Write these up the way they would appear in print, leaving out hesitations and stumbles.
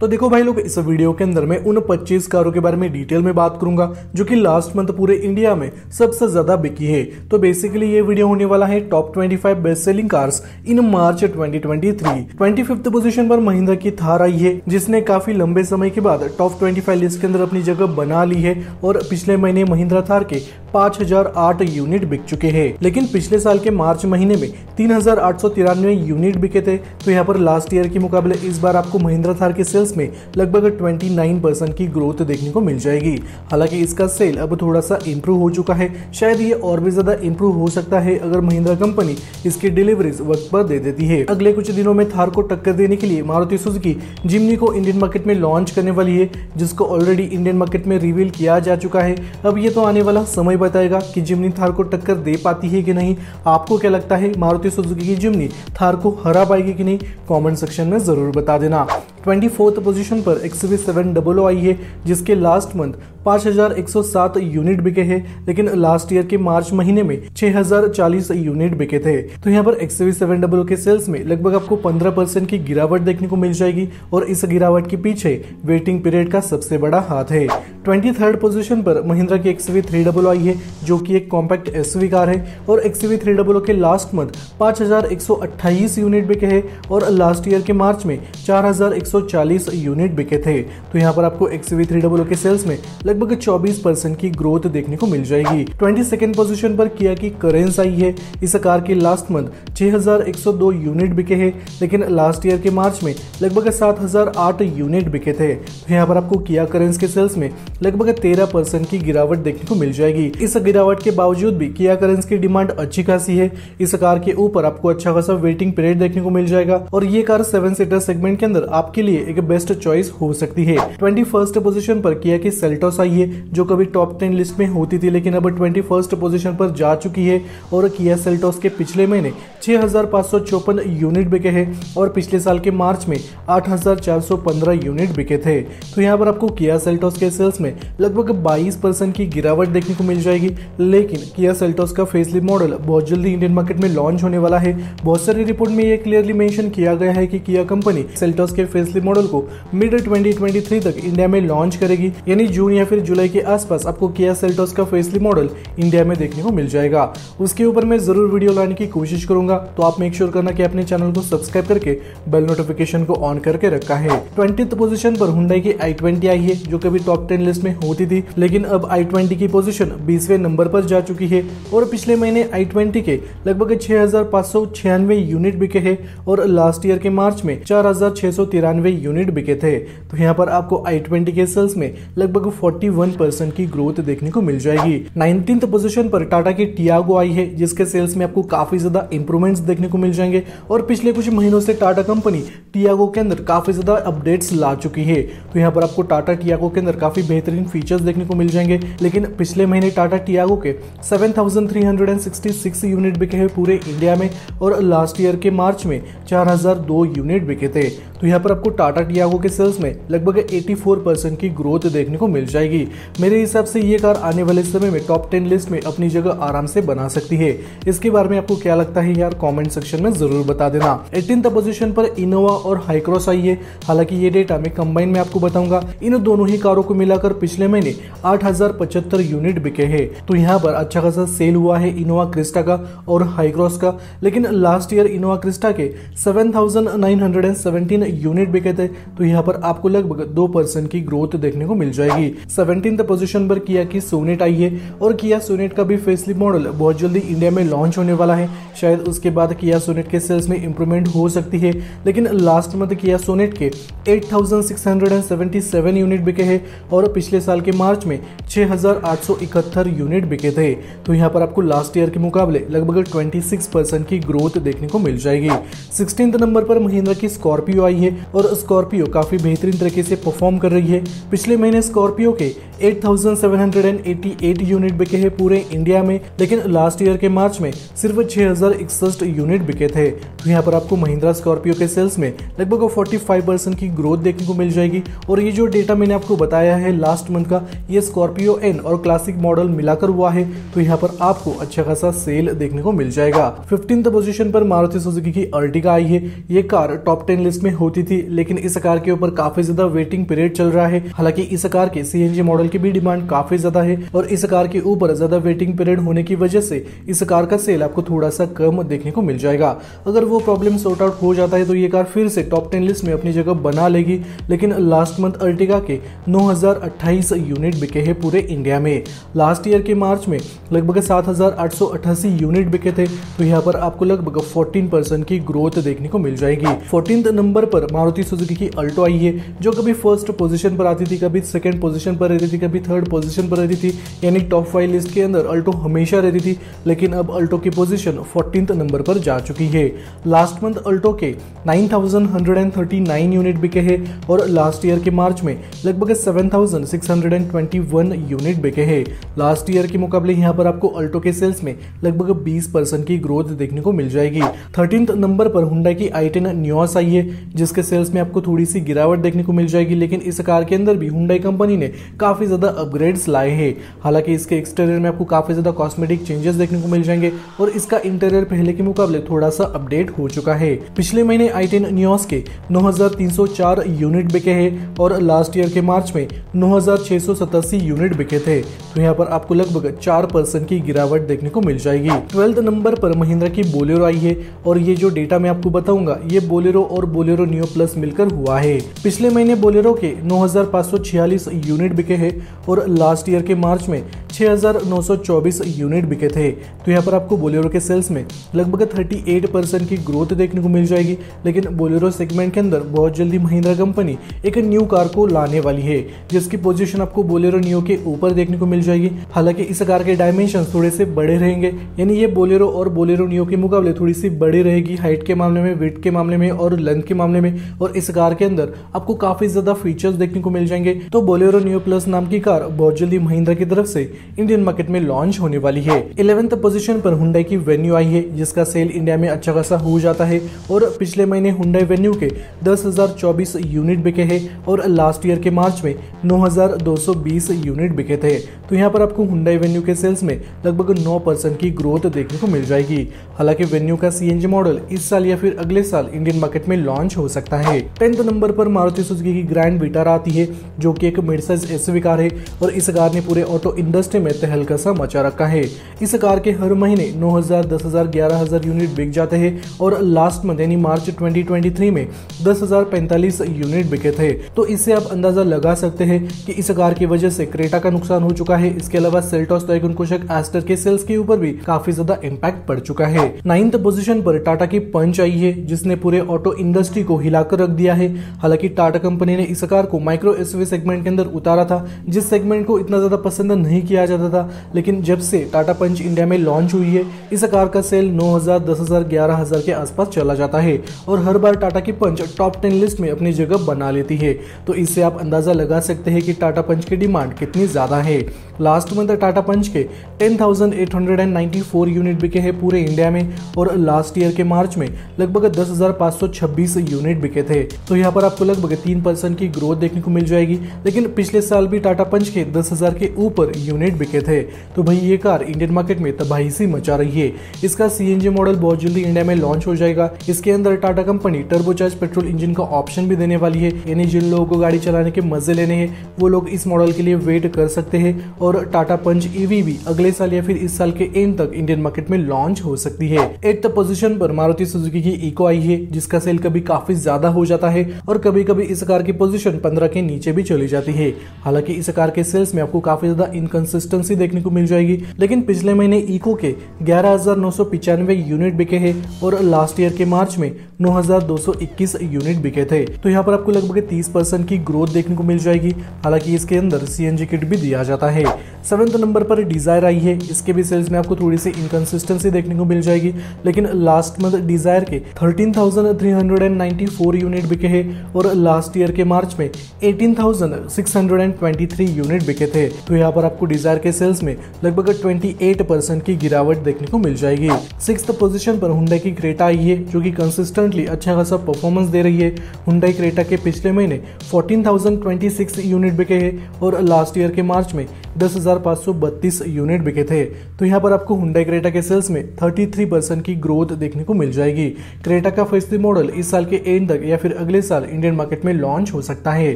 तो देखो भाई लोग, इस वीडियो के अंदर मैं उन 25 कारों के बारे में डिटेल में बात करूंगा जो कि लास्ट मंथ पूरे इंडिया में सबसे ज्यादा बिकी है। तो बेसिकली ये वीडियो होने वाला है टॉप 25 बेस्ट सेलिंग कार्स इन मार्च 2023। 25th पोजीशन पर महिंद्रा की थार आई है, जिसने काफी लंबे समय के बाद टॉप 25 लिस्ट के अंदर अपनी जगह बना ली है और पिछले महीने महिंद्रा थार के 5008 यूनिट बिक चुके हैं। लेकिन पिछले साल के मार्च महीने में 3893 यूनिट बिके थे। तो यहाँ पर लास्ट ईयर के मुकाबले इस बार आपको महिंद्रा थार के सेल्स में लगभग 29% की ग्रोथ देखने को मिल जाएगी। हालांकि इसका सेल अब थोड़ा सा इंप्रूव हो चुका है, शायद ये और भी ज्यादा इंप्रूव हो सकता है अगर महिंद्रा कंपनी इसकी डिलीवरीज वक्त पर दे देती है। अगले कुछ दिनों में थार को टक्कर देने के लिए मारुति सुजुकी जिम्नी को इंडियन मार्केट में लॉन्च करने वाली है, जिसको ऑलरेडी इंडियन मार्केट में रिवील किया जा चुका है। अब ये तो आने वाला समय बताएगा कि जिम्नी थार को टक्कर दे पाती है कि नहीं। आपको क्या लगता है, मारुति सुजुकी की जिम्नी थार को हरा पाएगी कि नहीं? कमेंट सेक्शन में जरूर बता देना। 24th पोजीशन पर XUV700 आई है, जिसके लास्ट मंथ 5107 यूनिट बिके हैं, लेकिन लास्ट ईयर के मार्च महीने में 6040 यूनिट बिके थे। तो यहाँ पर XUV700 के सेल्स में लगभग आपको 15% की गिरावट देखने को मिल जाएगी और इस गिरावट के पीछे वेटिंग पीरियड का सबसे बड़ा हाथ है। 23rd पोजीशन पर महिंद्रा की XUV300 आई है, जो कि एक कॉम्पैक्ट एसयूवी कार है और XUV300 के लास्ट मंथ 5128 यूनिट बिके हैं और लास्ट ईयर के मार्च में 4140 यूनिट बिके थे। तो यहाँ पर आपको XUV300 के सेल्स में लगभग 24% की ग्रोथ देखने को मिल जाएगी। 22nd पोजीशन पर किया की करेंस आई है। इस कार के लास्ट मंथ 6102 यूनिट बिके हैं, लेकिन लास्ट ईयर के मार्च में लगभग 7008 यूनिट बिके थे। तो यहाँ पर आपको किया करेंस के सेल्स में लगभग 13% की गिरावट देखने को मिल जाएगी। इस गिरावट के बावजूद भी किया करेंस की डिमांड अच्छी खासी है। इस कार के ऊपर आपको अच्छा खासा वेटिंग पीरियड देखने को मिल जाएगा और ये कार 7 सीटर सेगमेंट के अंदर आपके लिए एक बेस्ट चॉइस हो सकती है। 21st पोजीशन पर किया की सेल्टोस आई है, जो कभी टॉप 10 लिस्ट में होती थी, लेकिन अब 21st पोजीशन पर जा चुकी है और किया सेल्टोस के पिछले महीने 6554 यूनिट बिके हैं और पिछले साल के मार्च में 8415 यूनिट बिके थे। तो यहाँ पर आपको किया सेल्टोस के सेल्स में लगभग 22% की गिरावट देखने को मिल जाएगी। लेकिन किया सेल्टोस का फेसलिफ्ट मॉडल बहुत जल्दी इंडियन मार्केट में लॉन्च होने वाला है। बहुत सारी रिपोर्ट में ये क्लियरली मेंशन किया गया है कि किया कंपनी सेल्टोस के फेसलिफ्ट मॉडल को मिड 2023 तक इंडिया में लॉन्च करेगी, यानी जून या फिर जुलाई के आसपास आपको किया सेल्टोस का फेसलिफ्ट मॉडल इंडिया में देखने को मिल जाएगा। उसके ऊपर मैं जरूर वीडियो लाने की कोशिश करूंगा, तो आप मेक श्योर करना कि अपने चैनल को सब्सक्राइब करके बेल नोटिफिकेशन को ऑन करके रखा है। 20th पोजीशन पर हुंडई की i20 आई है, जो कभी टॉप 10 लिस्ट में होती थी, लेकिन अब i20 की पोजीशन 20वें नंबर पर जा चुकी है और पिछले महीने i20 के लगभग 6596 यूनिट बिके हैं और लास्ट ईयर के मार्च में 4693 यूनिट बिके थे। तो यहाँ पर आपको i20 के सेल्स में लगभग 41% की ग्रोथ देखने को मिल जाएगी। 19th पोजीशन पर टाटा की टियागो आई है, जिसके सेल्स में आपको काफी ज्यादा इंप्रूवमेंट्स देखने को मिल जाएंगे और पिछले कुछ महीनों से टाटा कंपनी टियागो के अंदर काफी ज्यादा अपडेट्स ला चुकी है। तो यहाँ पर आपको टाटा टियागो के अंदर काफी बेहतरीन फीचर्स देखने को मिल जाएंगे। लेकिन पिछले महीने टाटा टियागो के 7366 यूनिट बिके हैं पूरे इंडिया में और लास्ट ईयर के मार्च में 4002 यूनिट बिके थे। तो यहाँ पर आपको टाटा टियागो के सेल्स में लगभग 84% की ग्रोथ देखने को मिल जाएगी। मेरे हिसाब से ये कार आने वाले समय में टॉप 10 लिस्ट में अपनी जगह आराम से बना सकती है। इसके बारे में आपको क्या लगता है यार, कमेंट सेक्शन में जरूर बता देना। 18th पोजीशन पर इनोवा और हाईक्रॉस आई है। हालांकि ये डेटा मैं कंबाइन में आपको बताऊंगा। इन दोनों ही कारों को मिलाकर पिछले महीने 8075 यूनिट बिके हैं। तो यहाँ पर अच्छा खासा सेल हुआ है इनोवा क्रिस्टा का और हाईक्रॉस का, लेकिन लास्ट ईयर इनोवा क्रिस्टा के 7917 यूनिट बिके थे। तो यहाँ पर आपको लगभग 2% की ग्रोथ देखने को मिल जाएगी। 17th पोजीशन पर किया की सोनेट आई है और किया सोनेट का भी फेसलिफ्ट मॉडल बहुत जल्दी इंडिया में लॉन्च होने वाला है। शायद उसके बाद किया सोनेट के सेल्स में इंप्रूवमेंट हो सकती है, लेकिन लास्ट मंथ किया सोनेट के 8677 यूनिट बिके हैं और पिछले साल के मार्च में 6871 यूनिट बिके थे। तो यहाँ पर आपको लास्ट ईयर के मुकाबले लगभग 26% की ग्रोथ देखने को मिल जाएगी। 16th नंबर पर महिंद्रा की स्कॉर्पियो आई है और स्कॉर्पियो काफी बेहतरीन तरीके से परफॉर्म कर रही है। पिछले महीने स्कॉर्पियो के 8788 यूनिट बिके हैं पूरे इंडिया में, लेकिन लास्ट ईयर के मार्च में सिर्फ 6061 यूनिट बिके थे। तो यहाँ पर आपको महिंद्रा स्कॉर्पियो के सेल्स में लगभग 45% की ग्रोथ देखने को मिल जाएगी। और ये जो डेटा मैंने आपको बताया है लास्ट मंथ का, ये स्कॉर्पियो एन और क्लासिक मॉडल मिलाकर हुआ है। तो यहाँ पर आपको अच्छा खासा सेल देखने को मिल जाएगा। 15th पोजीशन पर मारुति सुजुकी की अर्टिगा आई है। ये कार टॉप 10 लिस्ट में होती थी, लेकिन इस कार के ऊपर काफी ज्यादा वेटिंग पीरियड चल रहा है। हालांकि इस कार के सीएनजी मॉडल की भी डिमांड काफी ज्यादा है और इस कार के ऊपर ज्यादा वेटिंग पीरियड होने की वजह से इस कार का सेल आपको थोड़ा सा कम देखने को मिल जाएगा। अगर वो प्रॉब्लम सॉर्ट आउट हो जाता है तो ये कार फिर से टॉप 10 लिस्ट में अपनी जगह बना लेगी। लेकिन लास्ट मंथ अर्टिगा के 9028 यूनिट बिके हैं पूरे इंडिया में। लास्ट ईयर के मार्च में लगभग 7888 यूनिट बिके थे, तो यहाँ पर आपको लगभग 14% की ग्रोथ देखने को मिल जाएगी। 14th नंबर पर मारुति सुजुकी की अल्टो आई है, जो कभी फर्स्ट पोजीशन पर आती थी, कभी सेकंड पोजीशन पर रहती थी, कभी थर्ड पोजीशन पर रहती थी, यानी टॉप 5 लिस्ट के अंदर अल्टो हमेशा रहती थी। लेकिन अब अल्टो की पोजीशन 14th नंबर पर जा चुकी है। लास्ट मंथ अल्टो के 9139 यूनिट बिके हैं और लास्ट ईयर के मार्च में लगभग 7621 यूनिट बिके हैं। लास्ट ईयर के मुकाबले यहाँ पर आपको अल्टो के सेल्स में लगभग 20% की ग्रोथ देखने को मिल जाएगी। 13th नंबर पर हुंडई की i10 न्यूस आई है, जिसके सेल्स में आपको थोड़ी सी गिरावट देखने को मिल जाएगी। लेकिन इस कार के अंदर भी हुंडई कंपनी ने काफी ज्यादा अपग्रेड्स लाए हैं। हालांकि इसके एक्सटीरियर में आपको काफी ज्यादा कॉस्मेटिक चेंजेस देखने को मिल जाएंगे और इसका इंटीरियर पहले के मुकाबले थोड़ा सा अपडेट हो चुका है। पिछले महीने i10 न्यूस के 9304 यूनिट बिके हैं और लास्ट ईयर के मार्च में 9687 यूनिट बिके थे, तो यहाँ पर आपको लगभग 4% की गिरावट देखने को मिल जाएगी। 12th नंबर पर महिंद्रा की बोलेरो आई है और ये जो डेटा मैं आपको बताऊंगा ये बोलेरो और बोलेरो नियो प्लस मिलकर हुआ है। पिछले महीने बोलेरो के 9546 यूनिट बिके हैं और लास्ट ईयर के मार्च में 6924 यूनिट बिके थे, तो यहाँ पर आपको बोलेरो के सेल्स में लगभग 38% की ग्रोथ देखने को मिल जाएगी। लेकिन बोलेरो सेगमेंट के अंदर बहुत जल्दी महिंद्रा कंपनी एक न्यू कार को लाने वाली है, जिसकी पोजीशन आपको बोलेरो नियो के ऊपर देखने को मिल जाएगी। हालांकि इस कार के डायमेंशंस थोड़े से बड़े रहेंगे, यानी ये बोलेरो और बोलेरो नियो के मुकाबले थोड़ी सी बड़ी रहेगी हाइट के मामले में, वेट के मामले में और लेंथ के मामले में। और इस कार के अंदर आपको काफी ज्यादा फीचर्स देखने को मिल जाएंगे। तो बोलेरो नियो प्लस नाम की कार बहुत जल्दी महिंद्रा की तरफ से इंडियन मार्केट में लॉन्च होने वाली है। 11th पोजीशन पर हुंडई की वेन्यू आई है, जिसका सेल इंडिया में अच्छा खासा हो जाता है और पिछले महीने हुंडई वेन्यू के 10,024 यूनिट बिके हैं और लास्ट ईयर के मार्च में 9,220 यूनिट बिके थे, तो यहाँ पर आपको हुंडई वेन्यू के सेल्स में लगभग 9% की ग्रोथ देखने को मिल जाएगी। हालांकि वेन्यू का सीएनजी मॉडल इस साल या फिर अगले साल इंडियन मार्केट में लॉन्च हो सकता है। 10th नंबर पर मारुति सुजुकी की ग्रैंड विटारा आती है, जो कि एक मिड साइज एसयूवी कार है और इस कार ने पूरे ऑटो इंडस्ट्री में तहलका मचा रखा है। इस कार के हर महीने 9,000, 10,000, 11,000 यूनिट बिक जाते हैं और लास्ट मंथ यानी मार्च 2023 में 10,045 यूनिट बिके थे। तो इससे आप अंदाजा लगा सकते हैं कि इस कार की वजह से क्रेटा का नुकसान हो चुका है। इसके अलावा सेल्टोस, टाइगन, कुशक, एस्टर के सेल्स के ऊपर भी काफी ज्यादा इम्पैक्ट पड़ चुका है। 9th पोजीशन पर टाटा की पंच आई है, जिसने पूरे ऑटो इंडस्ट्री को हिलाकर रख दिया है। हालांकि टाटा कंपनी ने इस कार को माइक्रो एसयूवी सेगमेंट के अंदर उतारा था, जिस सेगमेंट को इतना ज्यादा पसंद नहीं किया जाता था। लेकिन जब से टाटा पंच इंडिया में लॉन्च हुई है, इस कार का सेल 9,000, 10,000, 11,000 के आसपास चला जाता है और हर बार टाटा की पंच टॉप 10 लिस्ट में अपनी जगह बना लेती है। तो इससे आप अंदाजा लगा सकते हैं कि टाटा पंच की डिमांड कितनी ज्यादा है। लास्ट मंथ टाटा पंच के 10,894 यूनिट बिके हैं पूरे इंडिया में और लास्ट ईयर के मार्च में लगभग 10,526 यूनिट बिके थे, तो यहाँ पर आपको लगभग 3% की ग्रोथ देखने को मिल जाएगी। लेकिन पिछले साल भी टाटा पंच के 10,000 के ऊपर यूनिट बिके थे, तो भाई ये कार इंडियन मार्केट में तबाही सी मचा रही है। इसका सीएनजी मॉडल बहुत जल्दी इंडिया में लॉन्च हो जाएगा। इसके अंदर Tata company turbocharge petrol engine का ऑप्शन भी देने वाली है, यानी जिन लोगों को गाड़ी चलाने के मजे लेने हैं वो लोग इस मॉडल के लिए वेट कर सकते हैं और टाटा पंच ईवी भी अगले साल या फिर इस साल के एंड तक इंडियन मार्केट में लॉन्च हो सकती है। 8th पोजीशन पर मारुति सुजुकी की इको आई है, जिसका सेल कभी काफी ज्यादा हो जाता है और कभी कभी इस कार की पोजीशन 15 के नीचे भी चली जाती है। हालांकि इस कार के सेल्स में आपको काफी ज्यादा इनकंसिस्टेंसी देखने को मिल जाएगी। लेकिन पिछले महीने इको के 11,995 यूनिट बिके हैं और लास्ट ईयर के मार्च में 9,221 यूनिट बिके थे, तो यहाँ पर आपको लगभग 30% की ग्रोथ देखने को मिल जाएगी। हालांकि इसके अंदर सीएनजी किट भी दिया जाता है। 7th नंबर पर डिजायर आई है, इसके भी सेल्स में आपको थोड़ी सी इनकंसिस्टेंसी देखने को मिल जाएगी। लेकिन लास्ट मंथ डिजायर के 13,394 यूनिट बिके हैं और लास्ट ईयर के मार्च में 18,623 यूनिट बिके थे, तो यहाँ पर आपको डिजायर के सेल्स में लगभग 28% की गिरावट देखने को मिल जाएगी। 6th पोजीशन पर हुंडई की क्रेटा आई है, जो कि कंसिस्टेंटली अच्छा खासा परफॉर्मेंस दे रही है। हुंडई क्रेटा के पिछले महीने 14,026 यूनिट बिके हैं और लास्ट ईयर के मार्च में 10,532 यूनिट बिके थे। तो यहाँ पर आपको हुंडई क्रेटा के सेल्स में 33% की ग्रोथ देखने को मिल जाएगी। क्रेटा का फैसली मॉडल इस साल के एंड तक या फिर अगले साल इंडियन मार्केट में लॉन्च हो सकता है।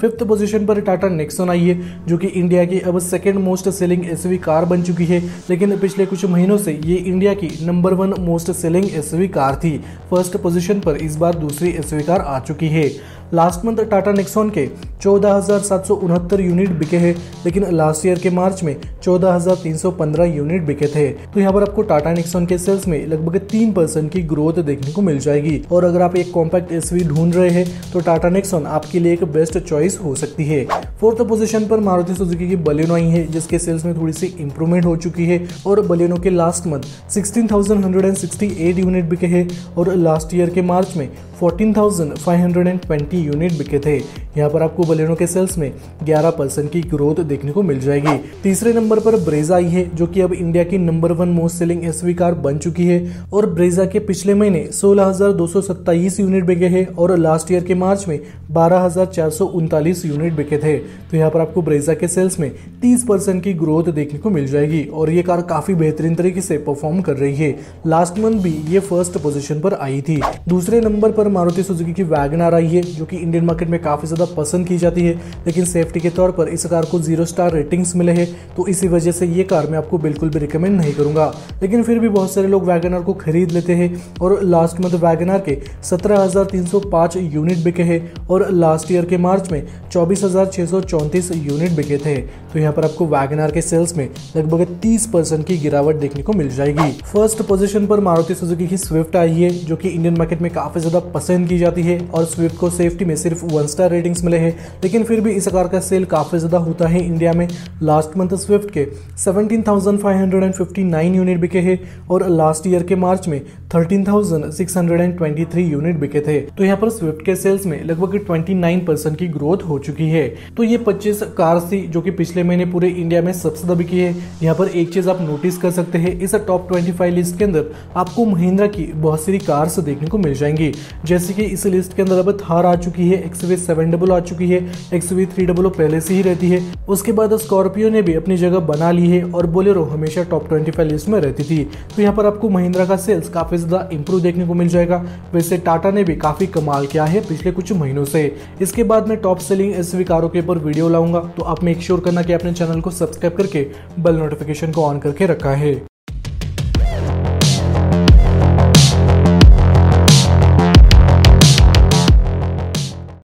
5th पोजीशन पर टाटा नेक्सॉन आई है, जो कि इंडिया की अब second most selling SUV car बन चुकी है, लेकिन पिछले कुछ महीनों से ये इंडिया की number 1 most selling SUV car थी। फर्स्ट पोजीशन पर इस बार दूसरी एसयूवी कार आ चुकी है। लास्ट मंथ टाटा नेक्सॉन के 14,769 यूनिट बिके हैं, लेकिन लास्ट ईयर के मार्च में 14,315 यूनिट बिके थे। तो यहाँ पर आपको टाटा नेक्सॉन के सेल्स में लगभग 3% की ग्रोथ देखने को मिल जाएगी। और अगर आप एक कॉम्पैक्ट एसयूवी ढूंढ रहे हैं तो टाटा नेक्सॉन आपके लिए एक बेस्ट चॉइस हो सकती है। 4th पोजीशन पर मारुति सुजुकी की बलेनो आई है, जिसके सेल्स में थोड़ी सी इंप्रूवमेंट हो चुकी है और बलेनो के लास्ट मंथ 16,168 यूनिट बिके हैं और लास्ट ईयर के मार्च में 14,520 यूनिट बिके थे। यहाँ पर आपको बलेनो के सेल्स में 11% की ग्रोथ देखने को मिल जाएगी। तीसरे नंबर पर ब्रेजा आई है, जो कि अब इंडिया की number 1 most selling SUV car बन चुकी है और ब्रेजा के पिछले महीने 16,227 यूनिट बिके हैं और लास्ट ईयर के मार्च में 12,439 यूनिट बिके थे। तो यहाँ पर आपको ब्रेजा के सेल्स में 30% की ग्रोथ देखने को मिल जाएगी और ये कार काफी बेहतरीन तरीके से परफॉर्म कर रही है। लास्ट मंथ भी ये फर्स्ट पोजीशन पर आई थी। दूसरे नंबर पर मारुति सुजुकी की वैगनआर आई है, जो कि इंडियन मार्केट में काफी ज्यादा पसंद की जाती है, लेकिन सेफ्टी के तौर पर इस कार को 0 स्टार रेटिंग्स मिले हैं, तो इसी वजह से ये कार मैं आपको बिल्कुल भी रिकमेंड नहीं करूंगा। लेकिन फिर भी बहुत सारे लोग वैगनआर को खरीद लेते हैं और लास्ट मंथ वैगनआर के 17,305 यूनिट बिके हैं और लास्ट ईयर के मार्च में 24,634 यूनिट बिके थे। तो यहाँ पर आपको वैगनआर के सेल्स में लगभग 30% की गिरावट देखने को मिल जाएगी। फर्स्ट पोजीशन पर मारुति सुजुकी की स्विफ्ट आई है, जो कि इंडियन मार्केट में काफी ज्यादा पसंद की जाती है और स्विफ्ट को सेफ्टी में सिर्फ 1 स्टार रेटिंग्स मिले हैं, लेकिन फिर भी इस कार का सेल काफी ज्यादा होता है इंडिया में। लास्ट मंथ स्विफ्ट के 17,559 यूनिट बिके हैं और लास्ट ईयर के मार्च में 13,623 यूनिट बिके थे। तो यहाँ पर स्विफ्ट के सेल्स में लगभग 29% की ग्रोथ हो चुकी है। तो ये 25 कार थी जो कि पिछले महीने पूरे इंडिया में सबसे ज्यादा बिकी है। यहाँ पर एक चीज आप नोटिस कर सकते हैं, इस टॉप 25 लिस्ट के अंदर आपको महिंद्रा की बहुत सारी कार्स देखने को मिल जाएंगी, जैसे कि इस लिस्ट के अंदर अब थार आ चुकी है, XUV 700 आ चुकी है, XUV 300 पहले से ही रहती है। उसके बाद स्कॉर्पियो ने भी अपनी जगह बना ली है और बोलेरो हमेशा टॉप 25 लिस्ट में रहती थी। तो यहाँ पर आपको महिंद्रा का सेल्स काफी ज्यादा इंप्रूव देखने को मिल जाएगा। वैसे टाटा ने भी काफी कमाल किया है पिछले कुछ महीनों से। इसके बाद मैं टॉप सेलिंग एसयूवी कारों के ऊपर वीडियो लाऊंगा, तो आप मेक श्योर करना कि आपने चैनल को सब्सक्राइब करके बेल नोटिफिकेशन को ऑन करके रखा है।